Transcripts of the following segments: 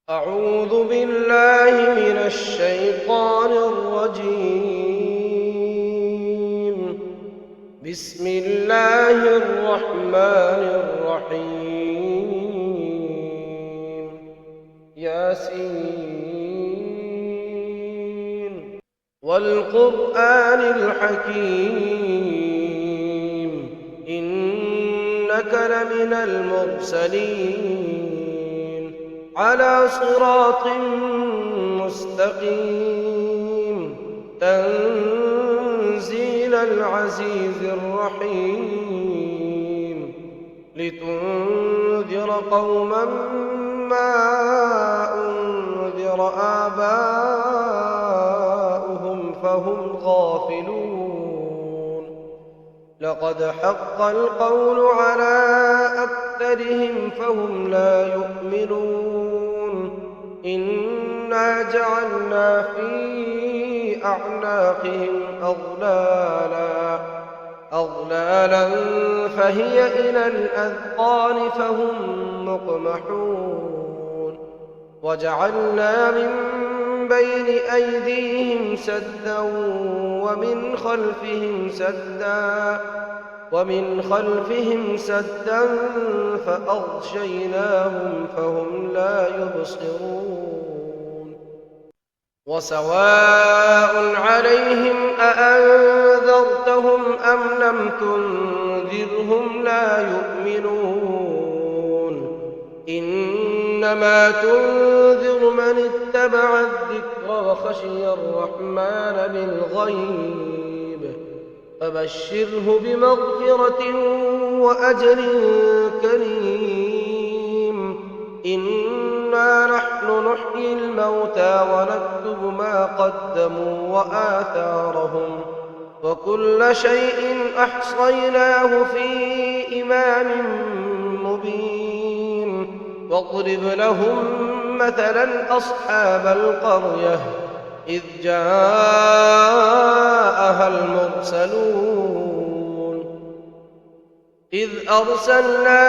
أعوذ بالله من الشيطان الرجيم. بسم الله الرحمن الرحيم. ياسين والقرآن الحكيم إنك لمن المرسلين على صراط مستقيم تنزيل العزيز الرحيم لتنذر قوما ما أنذر آباؤهم فهم غافلون. لقد حق القول على أكثرهم فهم لا يؤمنون. إنا جعلنا في أعناقهم أغلالا فهي إلى الأذقان فهم مقمحون. وجعلنا من بين أيديهم سدا ومن خلفهم سدا فأغشيناهم فهم لا يبصرون. وسواء عليهم أأنذرتهم أم لم تنذرهم لا يؤمنون. إنما تنذر من اتبع الذكر وخشي الرحمن بالغيب فبشره بمغفرة وأجر كريم. إنا نحن نحيي الموتى ونكتب ما قدموا وآثارهم وكل شيء أحصيناه في إمام مبين. واضرب لهم مثلا أصحاب القرية إذ جاءها المرسلون إذ أرسلنا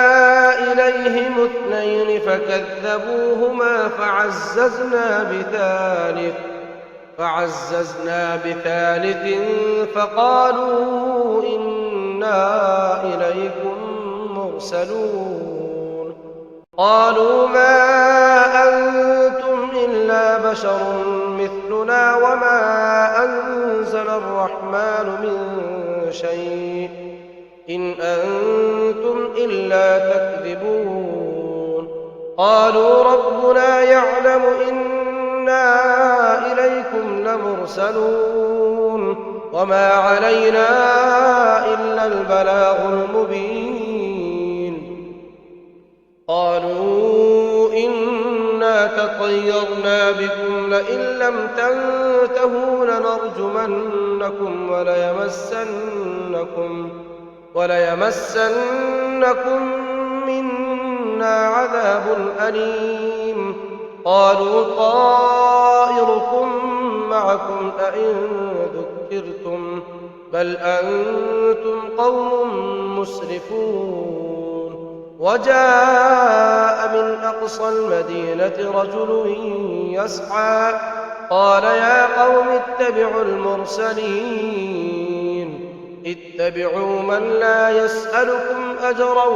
إليهم 2 فكذبوهما فعززنا بثالث فقالوا إنا إليكم مرسلون. قالوا ما أنتم إلا بشر مثلنا وما أنزل الرحمن من شيء إن أنتم إلا تكذبون. قالوا ربنا يعلم إنا إليكم لمرسلون وما علينا إلا البلاغ المبين. قالوا إنا تطيرنا بكم لئن لم تنتهوا لنرجمنكم وليمسنكم منا عذاب أليم. قالوا طائركم معكم أئن ذكرتم بل أنتم قوم مسرفون. وجاء من أقصى المدينة رجل يسعى قال يا قوم اتبعوا المرسلين اتبعوا من لا يسألكم أجرا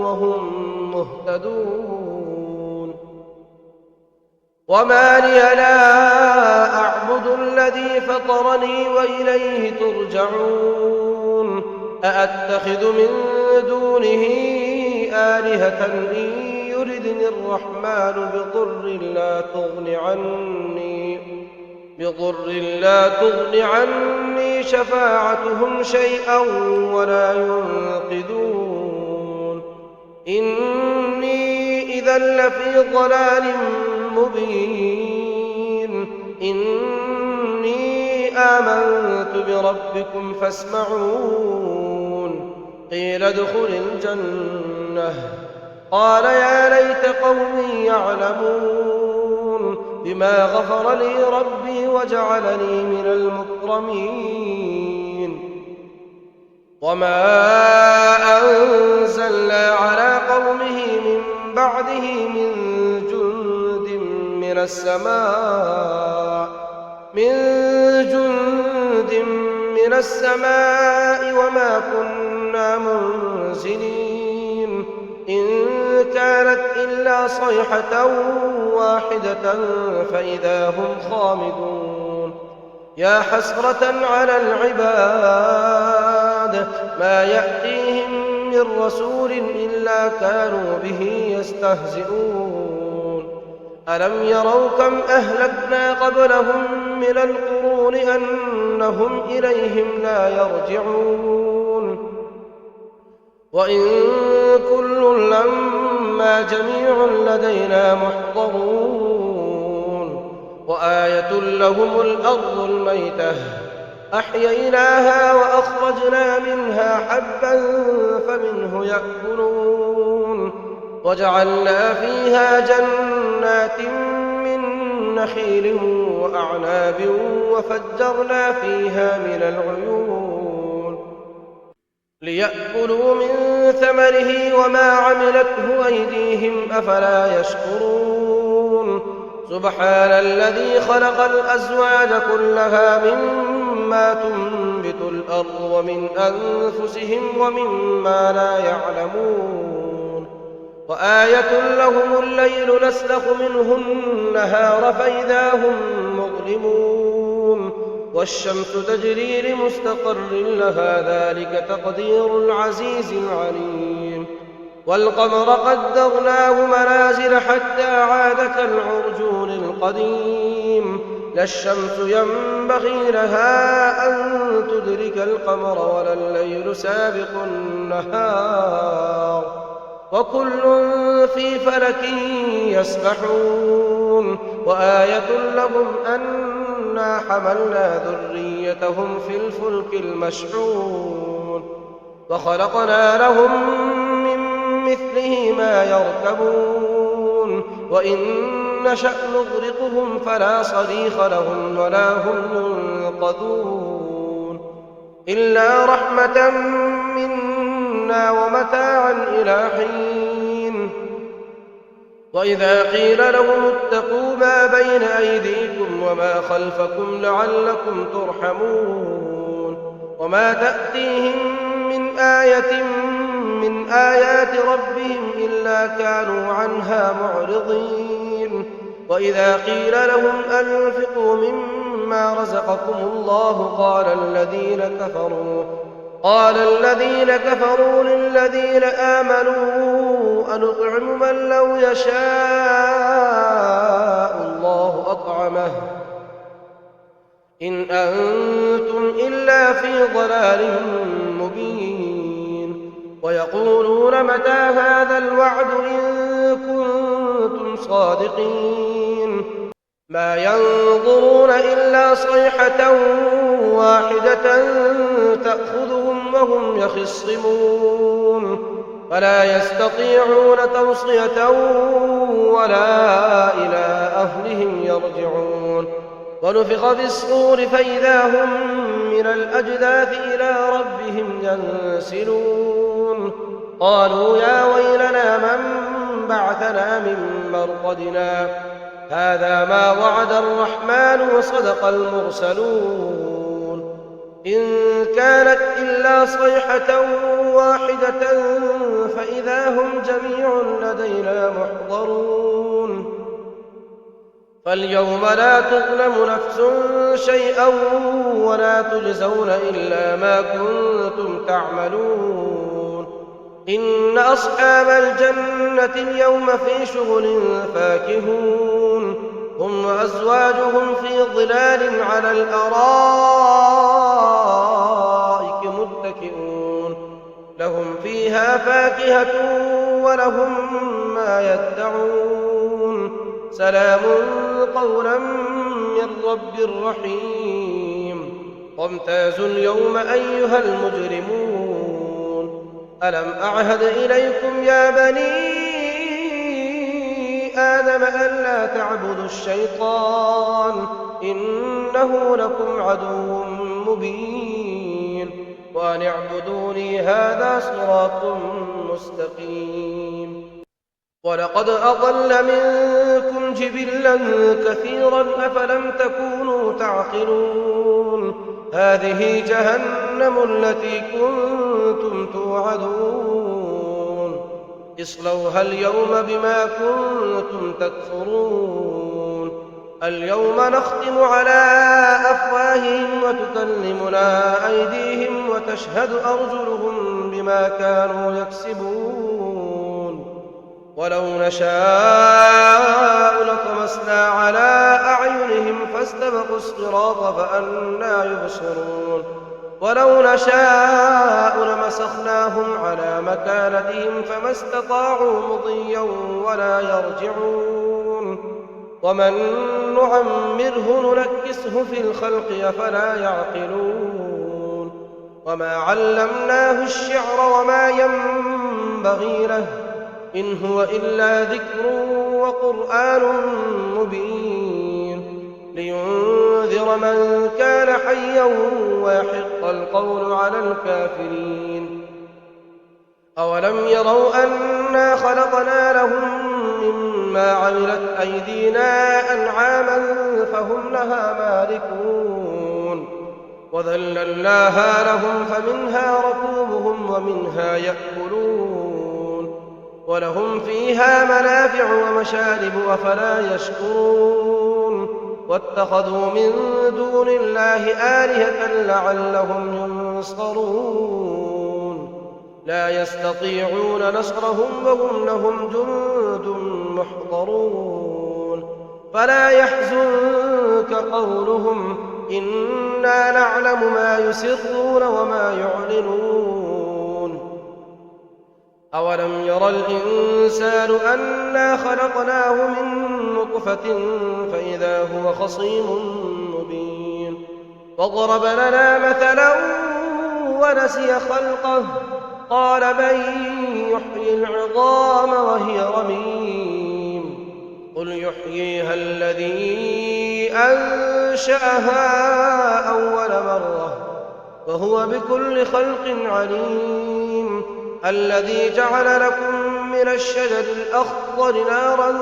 وهم مهتدون. وما لي لا أعبد الذي فطرني وإليه ترجعون. أأتخذ من دونه آلهة إن يردني الرحمن بضر لا تغن عني شفاعتهم شيئا ولا ينقذون. إني إذا لفي ضلال مبين. إني آمنت بربكم فاسمعون. قيل ادخل الجنة قال يا ليت قومي يعلمون بما غفر لي ربي وجعلني من المكرمين. وما أنزلنا على قومه من بعده من جند من جند من السماء وما كنا منزلين إن كانت إلا صيحة واحدة فإذا هم خامدون يا حسرة على العباد ما يأتيهم من رسول إلا كانوا به يستهزئون ألم يروا كم أهلكنا قبلهم من القرون أنهم إليهم لا يرجعون وإن كل لما جميع لدينا محضرون وآية لهم الأرض الميتة أحييناها وأخرجنا منها حبا فمنه يأكلون وجعلنا فيها جنات من نخيل وأعناب وفجرنا فيها من العيون ليأكلوا من ثمره وما عملته أيديهم أفلا يشكرون سبحان الذي خلق الأزواج كلها مما تنبت الأرض ومن أنفسهم ومما لا يعلمون وآية لهم الليل نسلخ منه النهار فإذا هم مظلمون والشمس تجري لمستقر لها ذلك تقدير العزيز العليم والقمر قدرناه منازل حتى عاد كالعرجون القديم لا الشمس ينبغي لها أن تدرك القمر ولا الليل سابق النهار وكل في فلك يسبحون وآية لهم أنا حملنا ذريتهم في الفلك المشحون وخلقنا لهم من مثله ما يركبون وإن نشأ نغرقهم فلا صريخ لهم ولا هم ينقذون إلا رحمة منا ومتاعا إلى حين وإذا قيل لهم اتقوا ما بين أيديكم وما خلفكم لعلكم ترحمون وما تأتيهم من آية من آيات ربهم إلا كانوا عنها معرضين وإذا قيل لهم أنفقوا مما رزقكم الله قال الذين كفروا للذين آمنوا أنطعم من لو يشاء الله أطعمه إن أنتم إلا في ضلال مبين ويقولون متى هذا الوعد إن كنتم صادقين ما ينظرون إلا صيحة واحدة تأخذهم وهم يخصمون فلا يستطيعون توصية ولا إلى أهلهم يرجعون ونفخ في الصور فإذا هم من الأجداث إلى ربهم ينسلون قالوا يا ويلنا من بعثنا من مرقدنا هذا ما وعد الرحمن وصدق المرسلون إن كانت إلا صيحة واحدة فإذا هم جميع لدينا محضرون فاليوم لا تظلم نفس شيئا ولا تجزون إلا ما كنتم تعملون إن أصحاب الجنة اليوم في شغل فاكهون هم وأزواجهم في ظلال على الأرائك متكئون لهم فيها فاكهة ولهم ما يدعون سلام قولا من رب رحيم وامتازوا اليوم أيها المجرمون ألم أعهد إليكم يا بني آدم ألا تعبدوا الشيطان إنه لكم عدو مبين وأن اعبدوني هذا صراط مستقيم ولقد أضل منكم جبلا إبلا كثيرا أفلم تكونوا تعقلون هذه جهنم التي كنتم توعدون اصلوها اليوم بما كنتم تكفرون اليوم نختم على أفواههم وتكلمنا أيديهم وتشهد أرجلهم بما كانوا يكسبون ولو نشاء لطمسنا على أعينهم فاستبقوا الصراط فأنى يبصرون ولو نشاء لمسخناهم على مكانتهم فما استطاعوا مضيا ولا يرجعون ومن نعمره ننكسه في الخلق أفلا يعقلون وما علمناه الشعر وما ينبغي له إن هو إلا ذكر وقرآن مبين لينذر من كان حيا ويحق القول على الكافرين أولم يروا أنا خلقنا لهم مما عملت أيدينا أنعاما فهم لها مالكون وذللناها لهم فمنها ركوبهم ومنها يأكلون ولهم فيها منافع ومشارب أفلا يشكرون واتخذوا من دون الله آلهة لعلهم ينصرون لا يستطيعون نصرهم وهم لهم جند محضرون فلا يحزنك قولهم إنا نعلم ما يسرون وما يعلنون أولم ير الإنسان أنا خلقناه من نطفة فإذا هو خصيم مبين وضرب لنا مثلا ونسي خلقه قال من يحيي العظام وهي رميم قل يحييها الذي أنشأها أول مرة وهو بكل خلق عليم الذي جعل لكم من الشجر الأخضر نارا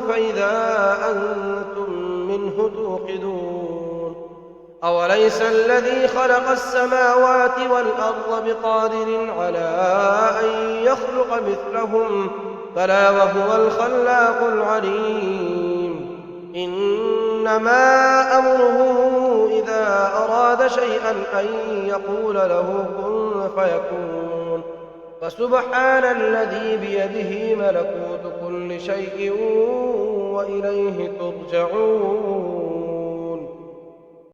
فإذا أنتم منه توقدون أوليس الذي خلق السماوات والأرض بقادر على أن يخلق مثلهم بلى وهو الخلاق العليم إنما أمره إذا أراد شيئا أن يقول له كن فيكون فسبحان الذي بيده ملكوت كل شيء وإليه ترجعون